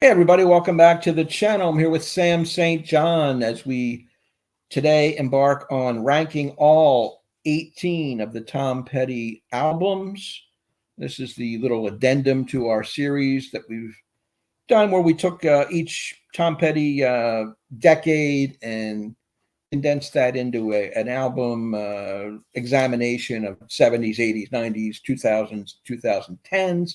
Hey everybody, welcome back to the channel. I'm here with Sam St. John as we today embark on ranking all 18 of the Tom Petty albums. This is the little addendum to our series that we've done where we took each Tom Petty decade and condensed that into an album examination of 70s, 80s, 90s, 2000s, 2010s.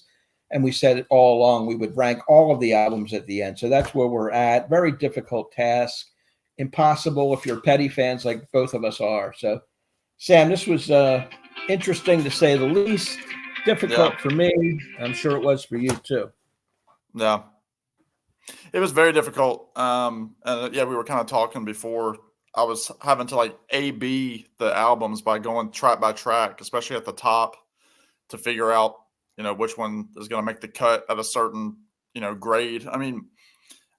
And we said it all along, we would rank all of the albums at the end. So that's where we're at. Very difficult task. Impossible if you're Petty fans like both of us are. So, Sam, this was interesting to say the least. Difficult for me. I'm sure it was for you too. Yeah. It was very difficult. And we were kind of talking before. I was having to A-B the albums by going track by track, especially at the top, to figure out which one is going to make the cut at a certain, grade. I mean,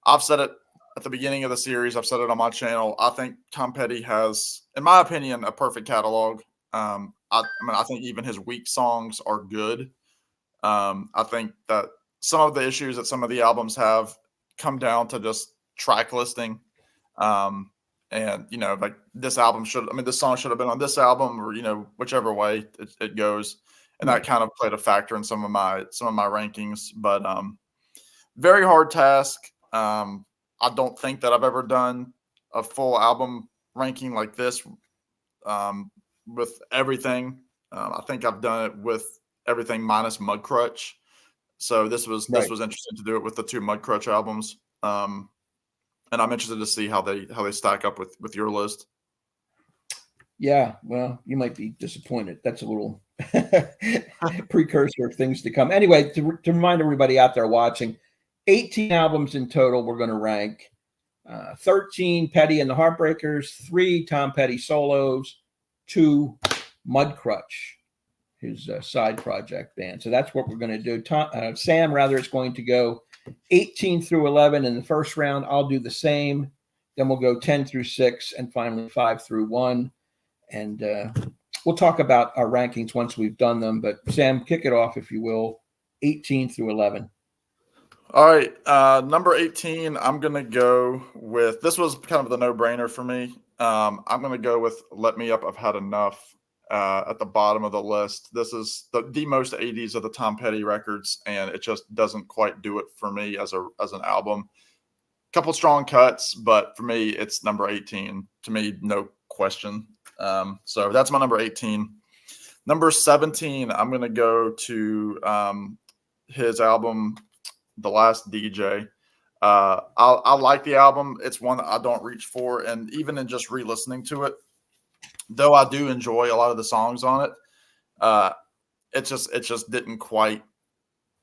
I've said it at the beginning of the series. I've said it on my channel. I think Tom Petty has, in my opinion, a perfect catalog. I think even his weak songs are good. I think that some of the issues that some of the albums have come down to just track listing. And, this album this song should have been on this album or, whichever way it goes. And that kind of played a factor in some of my rankings, but very hard task. I don't think that I've ever done a full album ranking like this with everything. I think I've done it with everything minus Mudcrutch. So this was interesting to do it with the two Mudcrutch albums. And I'm interested to see how they stack up with your list. Yeah, well, you might be disappointed. That's a little precursor of things to come. Anyway, to remind everybody out there watching, 18 albums in total we're going to rank. 13 Petty and the Heartbreakers, 3 Tom Petty solos, 2 Mudcrutch, his side project band. So that's what we're going to do. Sam, rather, is going to go 18 through 11 in the first round. I'll do the same. Then we'll go 10 through 6 and finally 5 through 1. And we'll talk about our rankings once we've done them. But Sam, kick it off, if you will, 18 through 11. All right. Number 18, I'm going to go with, this was kind of the no-brainer for me. I'm going to go with Let Me Up, I've Had Enough at the bottom of the list. This is the most 80s of the Tom Petty records, and it just doesn't quite do it for me as an album. Couple strong cuts, but for me, it's number 18. To me, no question. So that's my number 18. Number 17, I'm going to go to his album, The Last DJ. I like the album. It's one that I don't reach for. And even in just re-listening to it, though I do enjoy a lot of the songs on it, it just didn't quite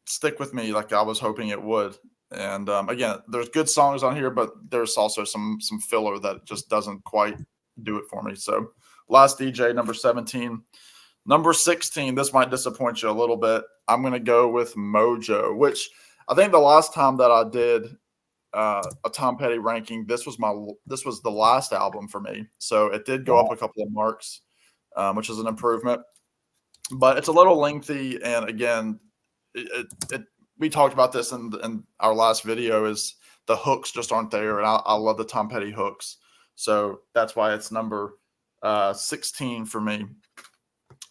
stick with me like I was hoping it would. And again, there's good songs on here, but there's also some filler that just doesn't quite do it for me. So Last DJ, number 17. Number 16, this might disappoint you a little bit. I'm going to go with Mojo, which I think the last time that I did a Tom Petty ranking, this was the last album for me. So it did go up a couple of marks, which is an improvement. But it's a little lengthy. And again, we talked about this in our last video, is the hooks just aren't there. And I love the Tom Petty hooks. So that's why it's number 16 for me.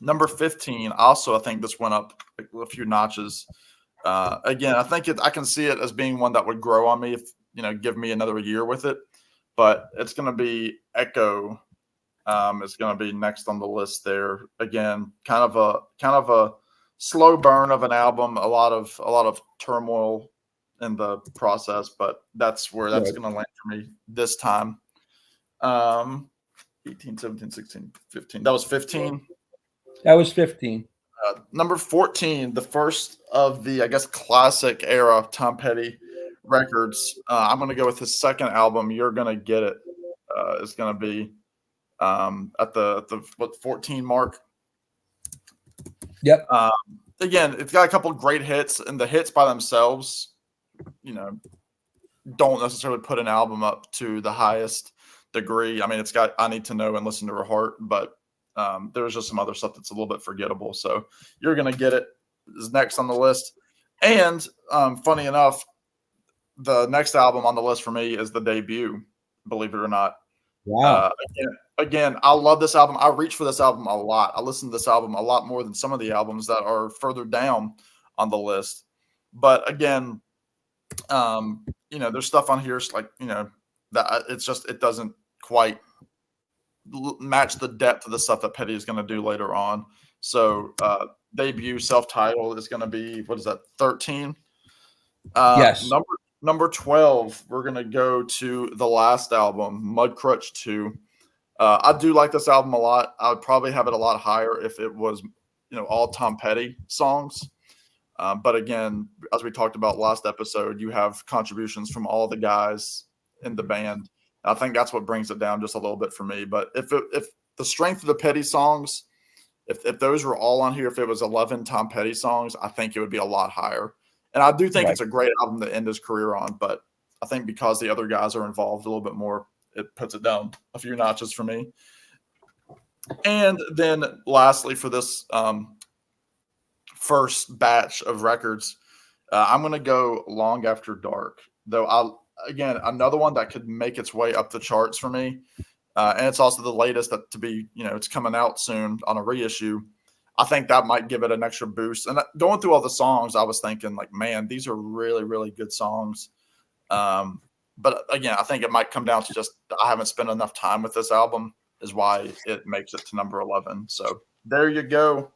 Number 15, also, I think this went up a few notches. Again, I think I can see it as being one that would grow on me if, give me another year with it. But it's going to be Echo. It's going to be next on the list there. Again, kind of a slow burn of an album, a lot of turmoil in the process, but that's where that's going to land for me this time. 18, 17, 16, 15. That was 15. That was 15. Number 14, the first of the, I guess, classic era Tom Petty records. I'm going to go with his second album, You're Gonna Get It. It's going to be at the 14 mark. Yep. Again, it's got a couple of great hits, and the hits by themselves, don't necessarily put an album up to the highest degree. I mean, it's got I Need to Know and Listen to Her Heart, but there's just some other stuff that's a little bit forgettable. So You're Gonna Get It is next on the list. And funny enough, the next album on the list for me is the debut, believe it or not. Wow. Again, I love this album. I reach for this album a lot. I listen to this album a lot more than some of the albums that are further down on the list. But again, there's stuff on here like, that it's just, it doesn't quite match the depth of the stuff that Petty is going to do later on. So debut self-titled is going to be, what is that, 13? Yes. Number 12, we're going to go to the last album, Mudcrutch 2. I do like this album a lot. I would probably have it a lot higher if it was, all Tom Petty songs. But again, as we talked about last episode, you have contributions from all the guys in the band. I think that's what brings it down just a little bit for me. But if the strength of the Petty songs, if those were all on here, if it was 11 Tom Petty songs, I think it would be a lot higher. And I do think it's a great album to end his career on. But I think because the other guys are involved a little bit more, it puts it down a few notches for me. And then lastly, for this first batch of records, I'm going to go Long After Dark. Though again, another one that could make its way up the charts for me. And it's also the latest to be, it's coming out soon on a reissue. I think that might give it an extra boost. And going through all the songs, I was thinking like, man, these are really, really good songs. But again, I think it might come down to just I haven't spent enough time with this album is why it makes it to number 11. So there you go.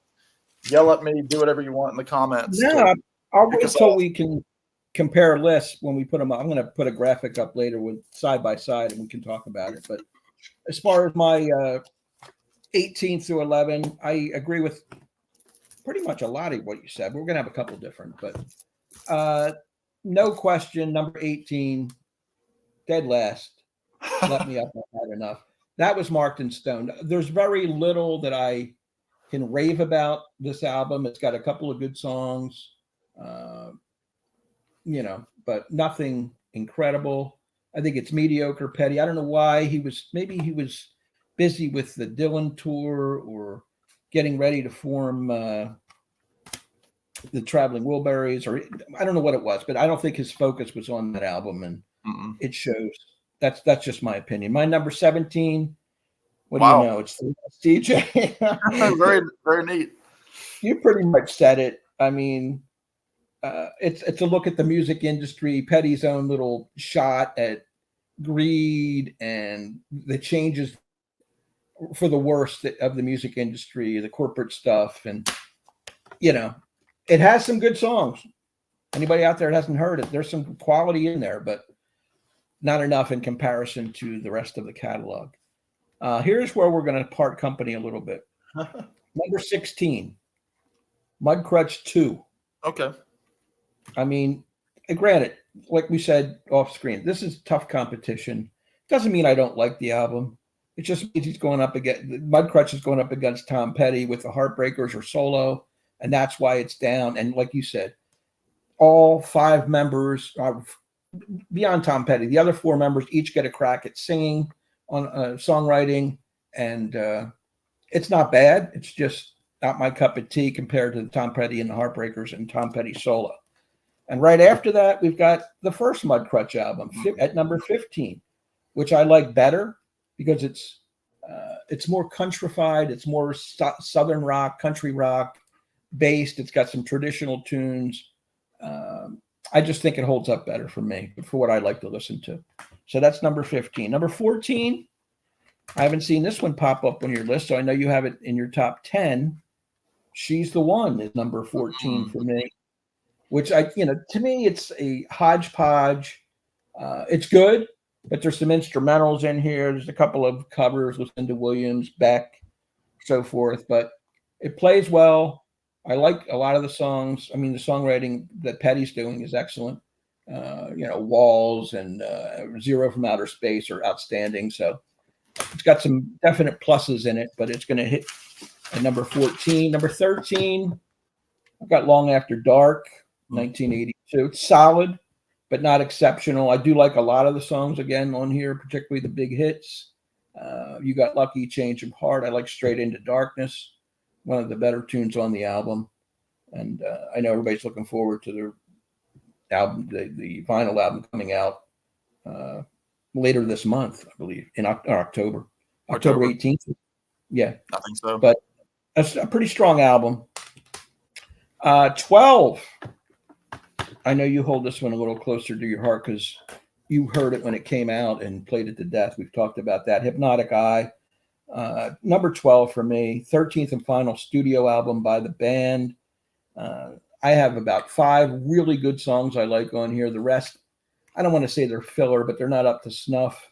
Yell at me, do whatever you want in the comments. Yeah, I'll wait until we can compare lists when we put them up. I'm going to put a graphic up later with side by side and we can talk about it. But as far as my 18 through 11, I agree with pretty much a lot of what you said. We're going to have a couple different, but no question, number 18, dead last. Let me up. I've had enough. That was marked in stone. There's very little that I can rave about this album. It's got a couple of good songs, but nothing incredible. I think it's mediocre Petty. I don't know why maybe he was busy with the Dylan tour or getting ready to form the Traveling Wilburys, or I don't know what it was, but I don't think his focus was on that album, and it shows. That's just my opinion. My number 17. What do you know? It's the DJ. Very, very neat. You pretty much said it. I mean, it's a look at the music industry, Petty's own little shot at greed and the changes for the worst of the music industry, the corporate stuff, and it has some good songs. Anybody out there that hasn't heard it, there's some quality in there, but not enough in comparison to the rest of the catalog. Here's where we're going to part company a little bit. Number 16, Mudcrutch 2. Okay. I mean, granted, like we said off screen, this is tough competition. Doesn't mean I don't like the album. It just means he's going up against Mudcrutch is going up against Tom Petty with the Heartbreakers or solo, and that's why it's down. And like you said, all 5 members are beyond Tom Petty. The other 4 members each get a crack at singing on songwriting, and it's not bad. It's just not my cup of tea compared to Tom Petty and the Heartbreakers and Tom Petty solo. And right after that, we've got the first Mudcrutch album at number 15, which I like better because it's more countrified, it's more southern rock, country rock based. It's got some traditional tunes. I just think it holds up better for me, for what I like to listen to. So that's number 15. Number 14, I haven't seen this one pop up on your list, so I know you have it in your top 10. She's the One is number 14 for me, which to me, it's a hodgepodge. It's good, but there's some instrumentals in here. There's a couple of covers with Linda Williams, Beck, so forth, but it plays well. I like a lot of the songs. I mean, the songwriting that Petty's doing is excellent. Walls and Zero from Outer Space are outstanding. So it's got some definite pluses in it, but it's going to hit at number 14. Number 13, I've got Long After Dark, 1982. It's solid, but not exceptional. I do like a lot of the songs again on here, particularly the big hits. You Got Lucky, Change of Heart. I like Straight Into Darkness, one of the better tunes on the album. And I know everybody's looking forward to album, the vinyl album coming out later this month, I believe, in October 18th. Yeah, I think so. But it's a pretty strong album. 12. I know you hold this one a little closer to your heart because you heard it when it came out and played it to death. We've talked about that. Hypnotic Eye, number 12 for me. 13th and final studio album by the band. I have about 5 really good songs I like on here. The rest, I don't want to say they're filler, but they're not up to snuff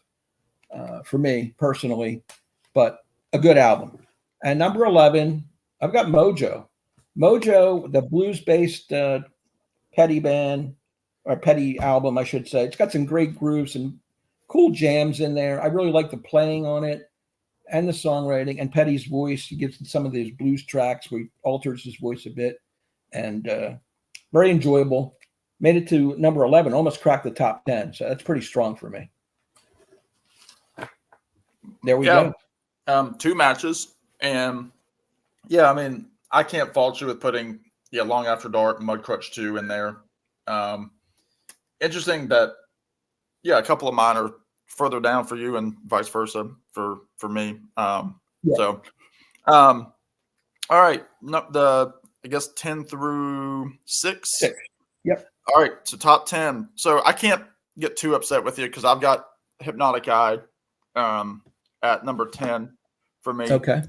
for me personally, but a good album. And number 11, I've got Mojo. Mojo, the blues-based Petty band, or Petty album, I should say. It's got some great grooves and cool jams in there. I really like the playing on it and the songwriting and Petty's voice. He gives some of these blues tracks where he alters his voice a bit, and very enjoyable. Made it to number 11, almost cracked the top 10. So that's pretty strong for me. There we go. 2 matches. And yeah, I mean, I can't fault you with putting Long After Dark, Mudcrutch 2 in there. Interesting that, a couple of mine are further down for you and vice versa for me. So, all right. I guess 10 through 6. Yep. All right. So top 10. So I can't get too upset with you because I've got Hypnotic Eye at number 10 for me. Okay.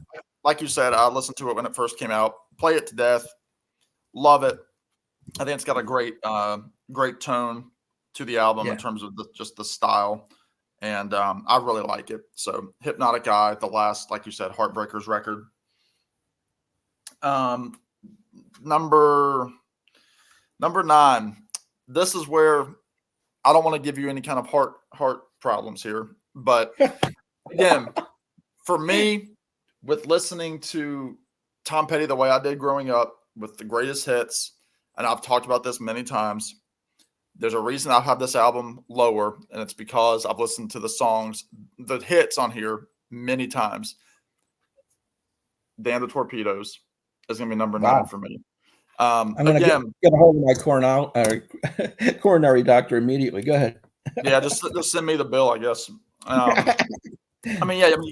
Like you said, I listened to it when it first came out. Play it to death. Love it. I think it's got a great tone to the album in terms of just the style. And I really like it. So Hypnotic Eye, the last, like you said, Heartbreakers record. Number 9. This is where I don't want to give you any kind of heart problems here. But again, for me, with listening to Tom Petty the way I did growing up with the greatest hits, and I've talked about this many times, there's a reason I have this album lower, and it's because I've listened to the songs, the hits on here many times. Damn the Torpedoes is going to be number 9 for me. I'm going to get a hold of my coronary doctor immediately. Go ahead. Yeah, just send me the bill, I guess. You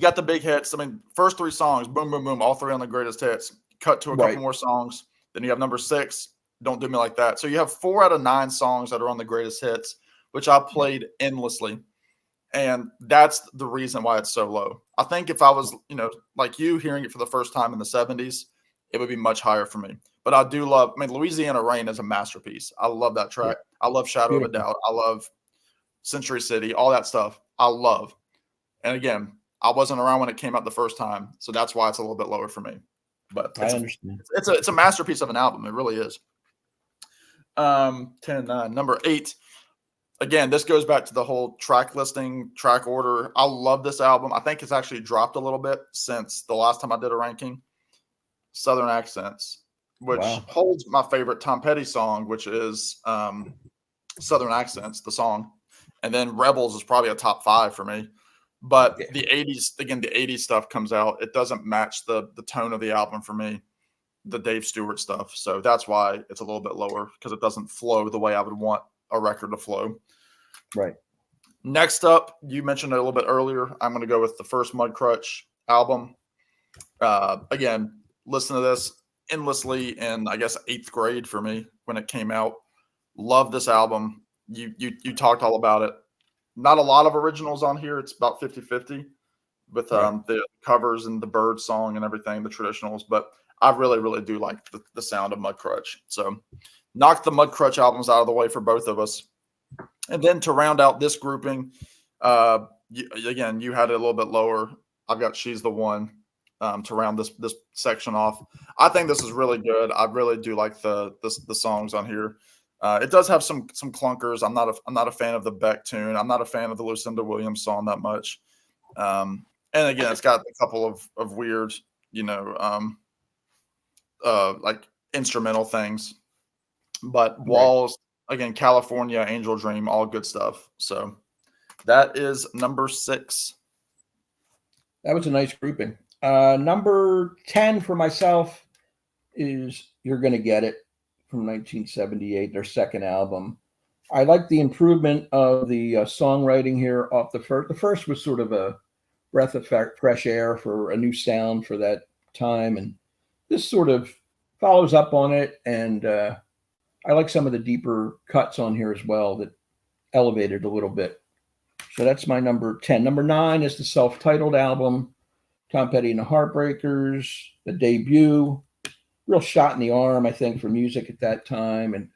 got the big hits. I mean, first 3 songs, boom, boom, boom, all 3 on the greatest hits. Cut to a couple more songs. Then you have number 6, Don't Do Me Like That. So you have 4 out of 9 songs that are on the greatest hits, which I played endlessly. And that's the reason why it's so low. I think if I was, like you, hearing it for the first time in the 70s, it would be much higher for me. But I do love, Louisiana Rain is a masterpiece. I love that track. I love Shadow of a Doubt. I love Century City, all that stuff. I love. And again, I wasn't around when it came out the first time, so that's why it's a little bit lower for me. But I understand. It's a masterpiece of an album. It really is. 10, 9. Number 8. Again, this goes back to the whole track listing, track order. I love this album. I think it's actually dropped a little bit since the last time I did a ranking. Southern Accents, which holds my favorite Tom Petty song, which is Southern Accents, the song. And then Rebels is probably a top 5 for me. But the 80s, again, the 80s stuff comes out. It doesn't match the tone of the album for me, the Dave Stewart stuff. So that's why it's a little bit lower, because it doesn't flow the way I would want a record to flow. Right. Next up, you mentioned it a little bit earlier. I'm going to go with the first Mudcrutch album. Again, listen to this endlessly in, I guess, 8th grade for me when it came out. Love this album. You talked all about it. Not a lot of originals on here. It's about 50-50 with the covers and the Bird song and everything, the traditionals. But I really, really do like the sound of Mudcrutch. So knock the Mudcrutch albums out of the way for both of us. And then to round out this grouping, again, you had it a little bit lower. I've got She's the One to round this section off. I think this is really good. I really do like the songs on here. It does have some clunkers. I'm not a fan of the Beck tune. I'm not a fan of the Lucinda Williams song that much. And again, it's got a couple of weird, like instrumental things. But Walls, again, California, Angel Dream, all good stuff. So that is number 6. That was a nice grouping. Number 10 for myself is You're Gonna Get It from 1978, their second album. I like the improvement of the songwriting here off the first. The first was sort of a breath of fresh air for a new sound for that time, and this sort of follows up on it. And I like some of the deeper cuts on here as well that elevated a little bit. So that's my number 10. Number 9 is the self-titled album, Tom Petty and the Heartbreakers, the debut. Real shot in the arm, I think, for music at that time, and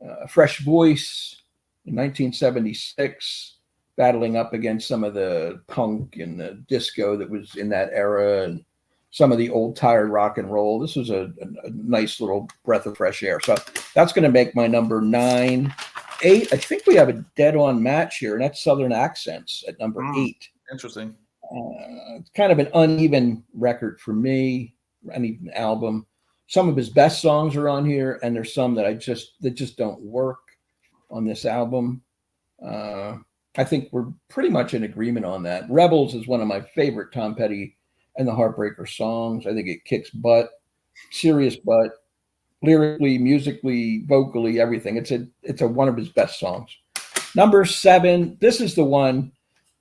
a fresh voice in 1976, battling up against some of the punk and the disco that was in that era and some of the old tired rock and roll. This was a nice little breath of fresh air. So that's going to make my number 9. 8, I think we have a dead-on match here, and that's Southern Accents at number 8. Interesting. It's kind of an uneven record for me, uneven album. Some of his best songs are on here, and there's some that just don't work on this album. I think we're pretty much in agreement on that. Rebels is one of my favorite Tom Petty and the Heartbreakers songs. I think it kicks butt, serious butt, lyrically, musically, vocally, everything. It's a one of his best songs. Number 7, this is the one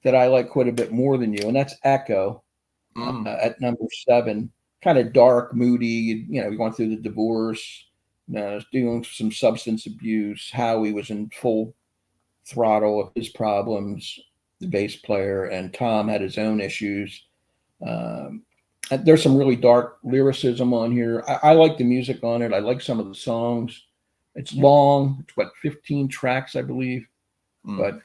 that I like quite a bit more than you, and that's Echo at number 7. Kind of dark, moody, going through the divorce, doing some substance abuse. Howie was in full throttle of his problems, the bass player, and Tom had his own issues. There's some really dark lyricism on here. I like the music on it. I like some of the songs. It's long. It's 15 tracks, I believe, but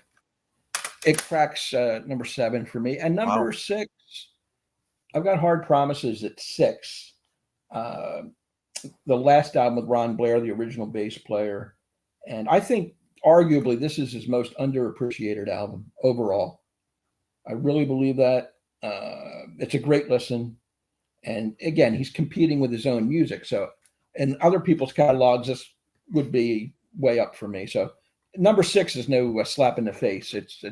it cracks number 7 for me. And number 6. I've got Hard Promises at 6. The last album with Ron Blair, the original bass player. And I think arguably this is his most underappreciated album overall. I really believe that. It's a great listen. And again, he's competing with his own music. So in other people's catalogs, this would be way up for me. So number 6 is no slap in the face. It's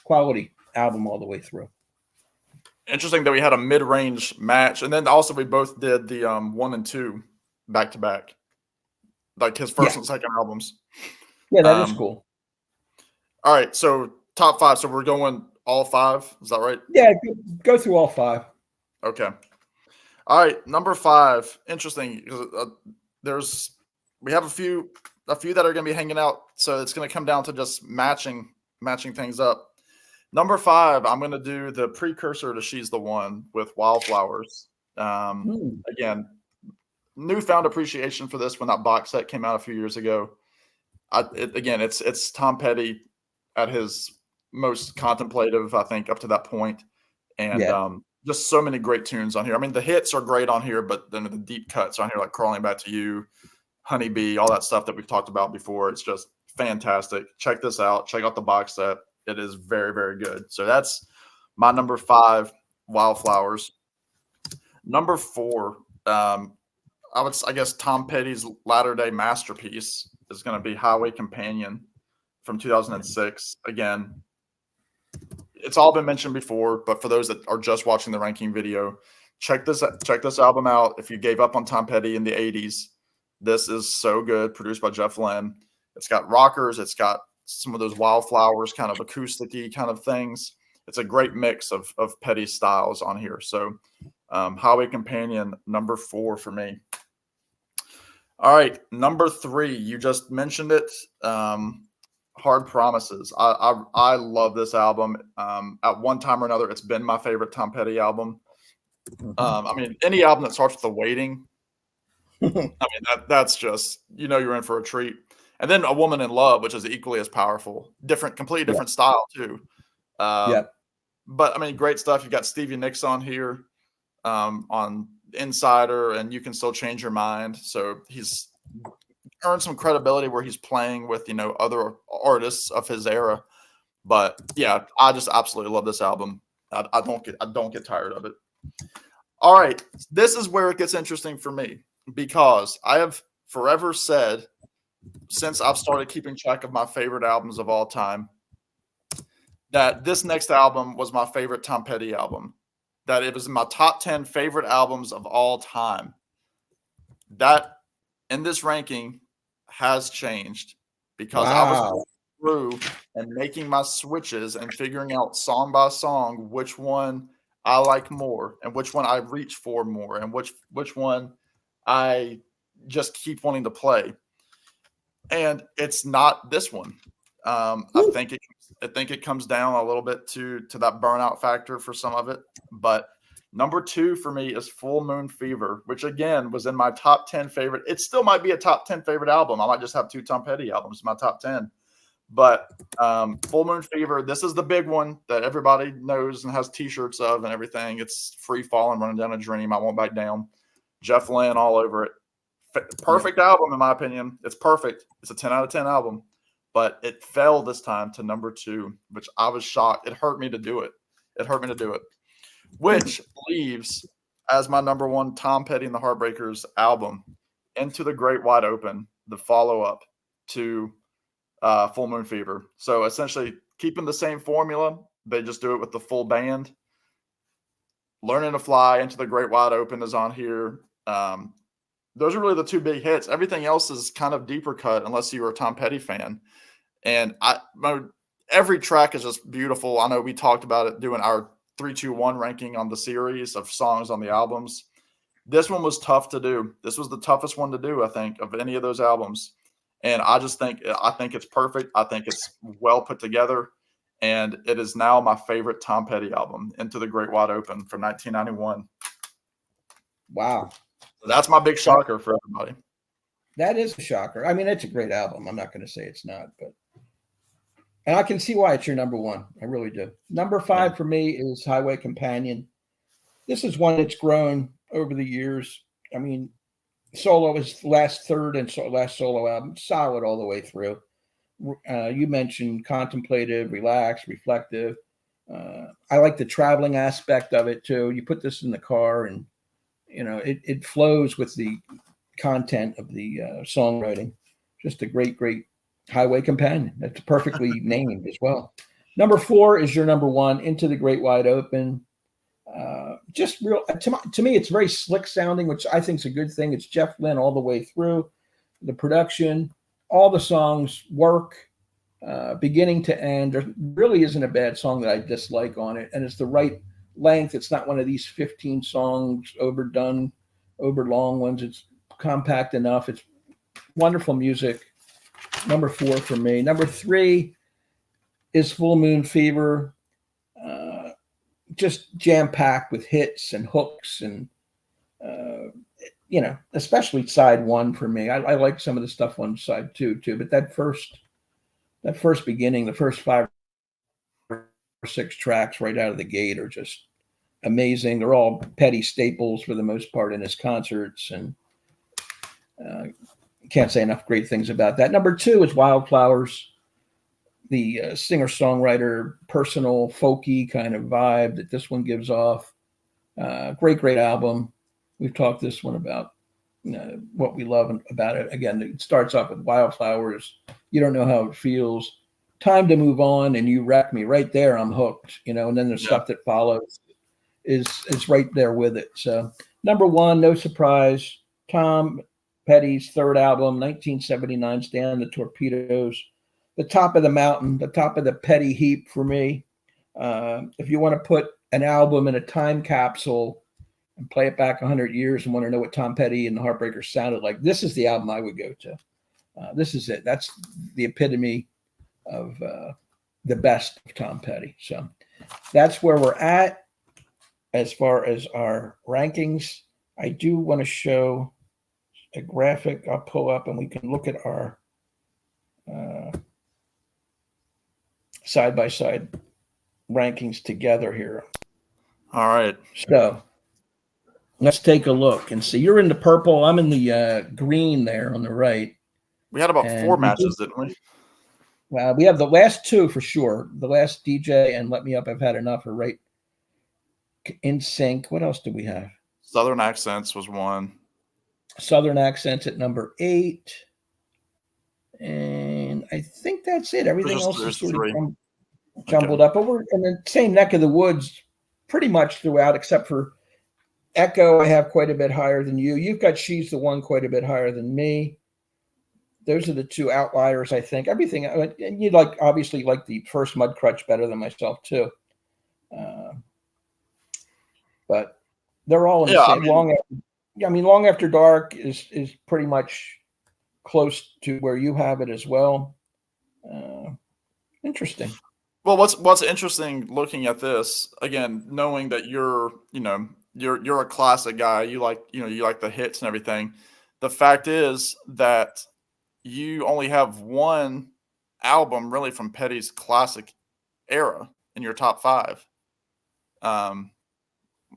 quality album all the way through. Interesting that we had a mid-range match, and then also we both did the 1 and 2 back to back, like his first and second albums. Yeah, that is cool. All right, so top 5. So we're going all 5. Is that right? Yeah, go through all 5. Okay. All right, number 5. Interesting. We have a few that are going to be hanging out, so it's going to come down to just matching things up. Number 5, I'm going to do the precursor to She's the One with Wildflowers. Again, newfound appreciation for this when that box set came out a few years ago. It's Tom Petty at his most contemplative, I think, up to that point. And just so many great tunes on here. I mean, the hits are great on here, but then the deep cuts on here, like Crawling Back to You, Honeybee, all that stuff that we've talked about before. It's just fantastic. Check this out. Check out the box set. It is very, very good. So that's my number 5, Wildflowers. Number 4, I guess Tom Petty's latter-day masterpiece is going to be Highway Companion from 2006. Again, it's all been mentioned before, but for those that are just watching the ranking video, check this album out. If you gave up on Tom Petty in the 80s, this is so good, produced by Jeff Lynne. It's got rockers. It's got some of those Wildflowers kind of acoustic-y kind of things. It's a great mix of Petty styles on here. So Highway Companion, number 4 for me. All right, number 3, you just mentioned it. Hard Promises. I love this album. At one time or another, it's been my favorite Tom Petty album. I mean, any album that starts with the Waiting, I mean, that's just, you're in for a treat. And then A Woman in Love, which is equally as powerful. Completely different style, too. But, I mean, great stuff. You've got Stevie Nicks on here on Insider, and You Can Still Change Your Mind. So he's earned some credibility where he's playing with, other artists of his era. But, yeah, I just absolutely love this album. I don't get tired of it. All right. This is where it gets interesting for me, because I have forever said, since I've started keeping track of my favorite albums of all time, that this next album was my favorite Tom Petty album, that it was in my top 10 favorite albums of all time. That in this ranking has changed because through and making my switches and figuring out song by song which one I like more and which one I reach for more and which one I just keep wanting to play. And it's not this one. I think it comes down a little bit to that burnout factor for some of it. But number 2 for me is Full Moon Fever, which again was in my top 10 favorite. It still might be a top 10 favorite album. I might just have 2 Tom Petty albums in my top 10. But Full Moon Fever, this is the big one that everybody knows and has T-shirts of and everything. It's Free Falling, Running Down a Dream, I Won't Back Down, Jeff Lynne all over it. Perfect album, in my opinion. It's perfect. It's a 10 out of 10 album. But it fell this time to number 2, which I was shocked. It hurt me to do it. Which leaves as my number 1 Tom Petty and the Heartbreakers album, Into the Great Wide Open, the follow-up to Full Moon Fever. So essentially keeping the same formula. They just do it with the full band. Learning to Fly, Into the Great Wide Open is on here. Those are really the 2 big hits. Everything else is kind of deeper cut unless you were a Tom Petty fan. And every track is just beautiful. I know we talked about it doing our 3-2-1 ranking on the series of songs on the albums. This one was tough to do. This was the toughest one to do, I think, of any of those albums. And I think it's perfect. I think it's well put together. And it is now my favorite Tom Petty album, Into the Great Wide Open from 1991. Wow. So that's my big shocker for everybody. That is a shocker. I mean, it's a great album. I'm not going to say it's not, but and I can see why it's your number 1. I really do. Number 5 for me is Highway Companion. This is one that's grown over the years. I mean, solo is last solo album, solid all the way through. You mentioned contemplative, relaxed, reflective. I like the traveling aspect of it too. You put this in the car and, it flows with the content of the songwriting. Just a great highway companion. That's perfectly named as well. Number 4 is your number 1, Into the Great Wide Open. Just real to me, it's very slick sounding, which I think is a good thing. It's Jeff Lynne all the way through. The production, all the songs work, beginning to end. There really isn't a bad song that I dislike on it, and it's the right length. It's not one of these 15 songs overdone, overlong ones. It's compact enough. It's wonderful music. Number 4 for me. Number 3 is Full Moon Fever. Just jam-packed with hits and hooks and, especially side 1 for me. I like some of the stuff on side 2 too, but that first beginning, the first 5 or 6 tracks right out of the gate are just amazing. They're all Petty staples for the most part in his concerts, and can't say enough great things about that. Number 2 is Wildflowers. The singer-songwriter, personal, folky kind of vibe that this one gives off. Great album. We've talked this one about what we love about it. Again, it starts off with Wildflowers. You don't know how it feels. Time to Move On, and You Wreck Me. Right there, I'm hooked. And then the stuff that follows is right there with it. So number 1, no surprise, Tom Petty's 3rd album, 1979, Stand the Torpedoes. The top of the mountain, the top of the Petty heap for me. If you want to put an album in a time capsule and play it back 100 years and want to know what Tom Petty and the Heartbreakers sounded like, this is the album I would go to. This is it. That's the epitome of the best of Tom Petty. So that's where we're at as far as our rankings. I do want to show a graphic I'll pull up, and we can look at our side-by-side rankings together here. All right. So let's take a look and see. You're in the purple. I'm in the green there on the right. We had about 4 matches, didn't we? We have the last 2 for sure. The last DJ and Let Me Up, I've Had Enough are right in sync. What else do we have? Southern Accents was 1. Southern Accents at number 8. And I think that's it. Everything else is sort of jumbled up. But we're in the same neck of the woods pretty much throughout, except for Echo I have quite a bit higher than you. You've got She's the One quite a bit higher than me. those are the two outliers, I think. Everything, and you obviously like the first Mudcrutch better than myself too. But they're all in the same. Long After Dark is pretty much close to where you have it as well. Interesting. Well, what's interesting looking at this again, knowing that you're a classic guy, you like the hits and everything. The fact is that you only have one album really from Petty's classic era in your top 5.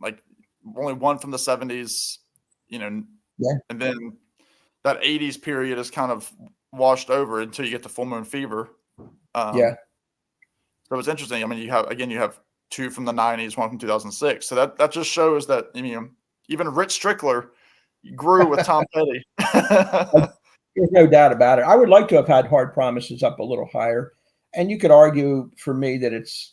Like only one from the 70s, and then that 80s period is kind of washed over until you get to Full Moon Fever. So it's interesting. I mean, you have 2 from the 90s, 1 from 2006. So that just shows that even Rich Strickler grew with Tom Petty. There's no doubt about it. I would like to have had Hard Promises up a little higher. And you could argue for me that it's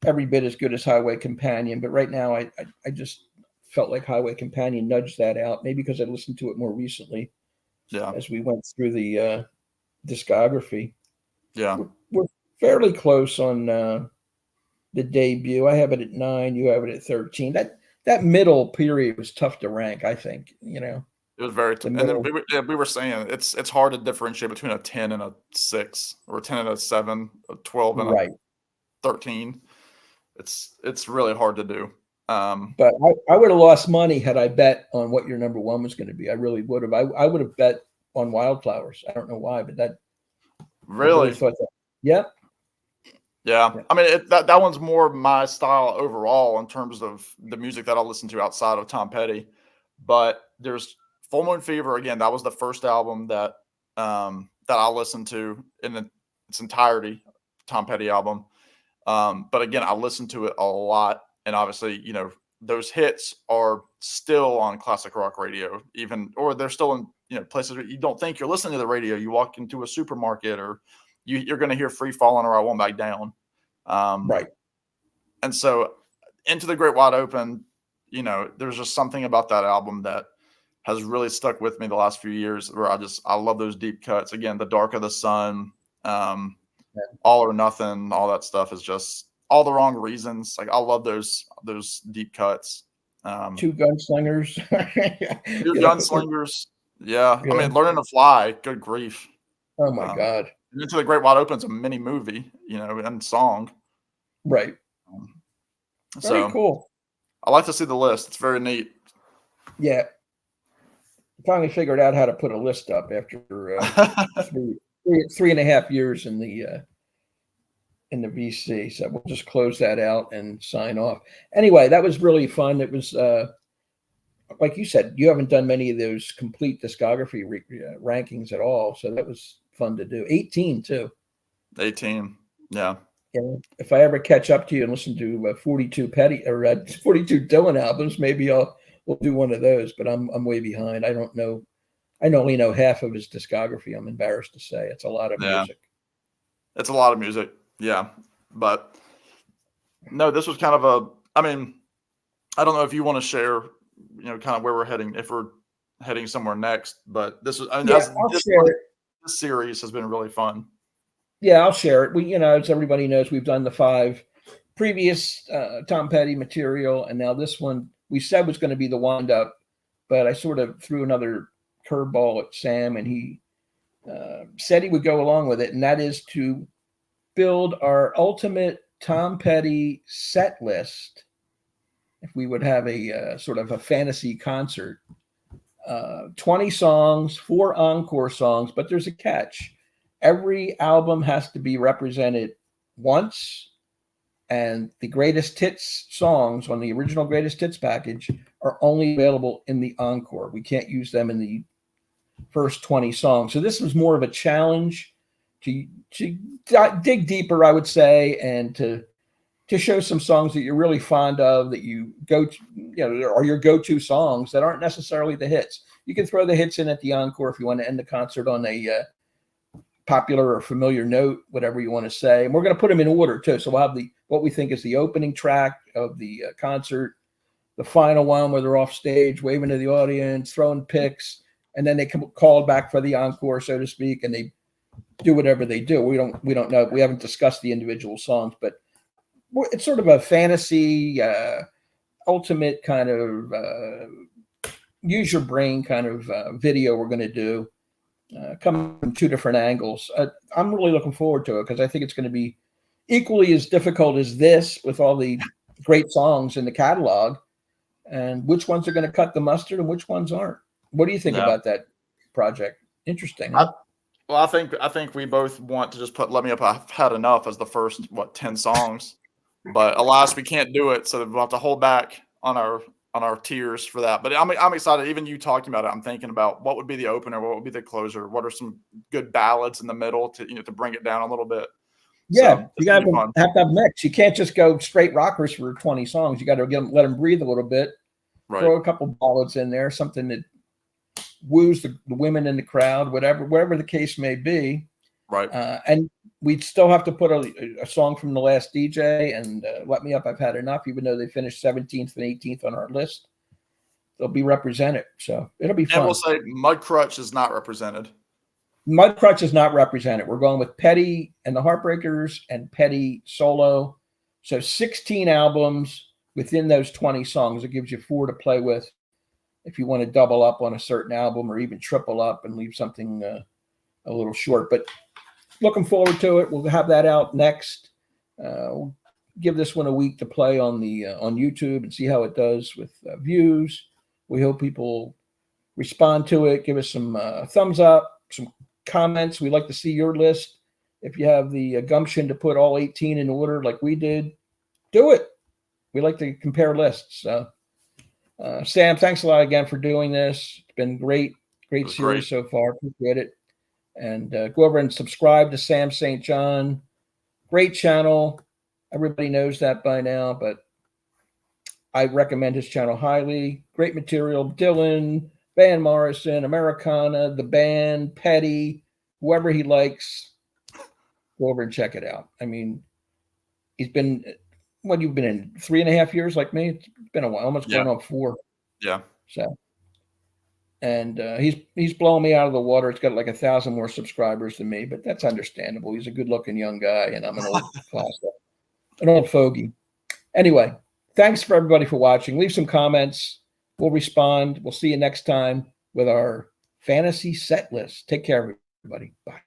every bit as good as Highway Companion. But right now, I just felt like Highway Companion nudged that out. Maybe because I listened to it more recently. Yeah. As we went through the discography. Yeah. We're fairly close on the debut. I have it at 9. You have it at 13. That middle period was tough to rank, I think. It was very tough. And then we were saying it's hard to differentiate between a 10 and a 6, or a 10 and a 7, a 12 and a 13. It's really hard to do. But I would have lost money had I bet on what your number 1 was going to be. I really would have. I would have bet on Wildflowers. I don't know why, but that really thought that. Yep. Yeah. I mean, that one's more my style overall in terms of the music that I'll listen to outside of Tom Petty. But there's Full Moon Fever, again, that was the first album that I listened to in its entirety, Tom Petty album. But again, I listened to it a lot. And obviously, those hits are still on classic rock radio, or they're still in places where you don't think you're listening to the radio. You walk into a supermarket, or you're going to hear Free Fallin' or I Won't Back Down. Right. And so Into the Great Wide Open, there's just something about that album that has really stuck with me the last few years, where I love those deep cuts. Again, The Dark of the Sun, All or Nothing, all that stuff is just All the Wrong Reasons. Like, I love those deep cuts. Two Gunslingers. Two Gunslingers. Yeah. I mean, Learning to Fly, good grief. Oh my God. And Into the Great Wide Open is a mini movie, and song. Right. Very cool. I like to see the list. It's very neat. Yeah. Finally figured out how to put a list up after 3.5 years in the VC. So we'll just close that out and sign off. Anyway, that was really fun. It was, like you said, you haven't done many of those complete discography rankings at all. So that was fun to do. 18 too. 18. Yeah. And if I ever catch up to you and listen to 42 Petty or 42 Dylan albums, maybe we'll do one of those. But I'm way behind. I don't know. I only know half of his discography. I'm embarrassed to say. It's a lot of music. It's a lot of music. Yeah. But no, this was kind of I don't know if you want to share, kind of where we're heading, if we're heading somewhere next, but this series has been really fun. Yeah, I'll share it. We, as everybody knows, we've done the 5 previous Tom Petty material, and now this one we said was going to be the wind up, but I sort of threw another curveball at Sam, and he said he would go along with it, and that is to build our ultimate Tom Petty set list. If we would have a sort of a fantasy concert, 20 songs, 4 encore songs, but there's a catch. Every album has to be represented once, and the greatest hits songs on the original greatest hits package are only available in the encore. We can't use them in the first 20 songs. So this was more of a challenge to dig deeper, I would say, and to show some songs that you're really fond of, that you go to, are your go-to songs that aren't necessarily the hits. You can throw the hits in at the encore if you want to end the concert on a popular or familiar note, whatever you want to say. And we're going to put them in order too. So we'll have what we think is the opening track of the concert, the final one where they're off stage, waving to the audience, throwing picks, and then they come called back for the encore, so to speak, and they do whatever they do. We don't know. We haven't discussed the individual songs, but it's sort of a fantasy, ultimate kind of use your brain kind of video we're going to do, coming from two different angles. I'm really looking forward to it because I think it's going to be equally as difficult as this with all the great songs in the catalog, and which ones are going to cut the mustard and which ones aren't. What do you think about that project? Interesting. Huh? Well, I think we both want to just put "Let Me Up, I've Had Enough" as the first 10 songs, but alas, we can't do it, so we'll have to hold back on our tears for that. But I'm excited. Even you talking about it, I'm thinking about what would be the opener, what would be the closer, what are some good ballads in the middle to to bring it down a little bit. Yeah, so you got to have mix. You can't just go straight rockers for 20 songs. You got to let them breathe a little bit. Right. Throw a couple ballads in there, something that woos the women in the crowd, whatever the case may be. Right. And we'd still have to put a song from the last DJ and "Let Me Up, I've Had Enough," even though they finished 17th and 18th on our list. They'll be represented. So it'll be fun. And we'll say Mudcrutch is not represented. Mudcrutch is not represented. We're going with Petty and the Heartbreakers and Petty solo. So 16 albums within those 20 songs. It gives you 4 to play with if you want to double up on a certain album or even triple up and leave something a little short. But looking forward to it. We'll have that out next. We'll give this one a week to play on YouTube and see how it does with views. We hope people respond to it. Give us some thumbs up, some comments. We'd like to see your list. If you have the gumption to put all 18 in order like we did, do it. We like to compare lists. So, Sam, thanks a lot again for doing this. It's been great series so far. Appreciate it. And go over and subscribe to Sam St. John. Great channel. Everybody knows that by now, but I recommend his channel highly. Great material. Dylan, Van Morrison, Americana, the band, Petty, whoever he likes, go over and check it out. I mean, he's been, you've been in 3.5 years like me? It's been a while, almost going on 4. Yeah. So, and he's blowing me out of the water. It's got like 1,000 more subscribers than me, but that's understandable. He's a good-looking young guy, and I'm an old fogey. Anyway, thanks for everybody for watching. Leave some comments. We'll respond. We'll see you next time with our fantasy set list. Take care, everybody. Bye.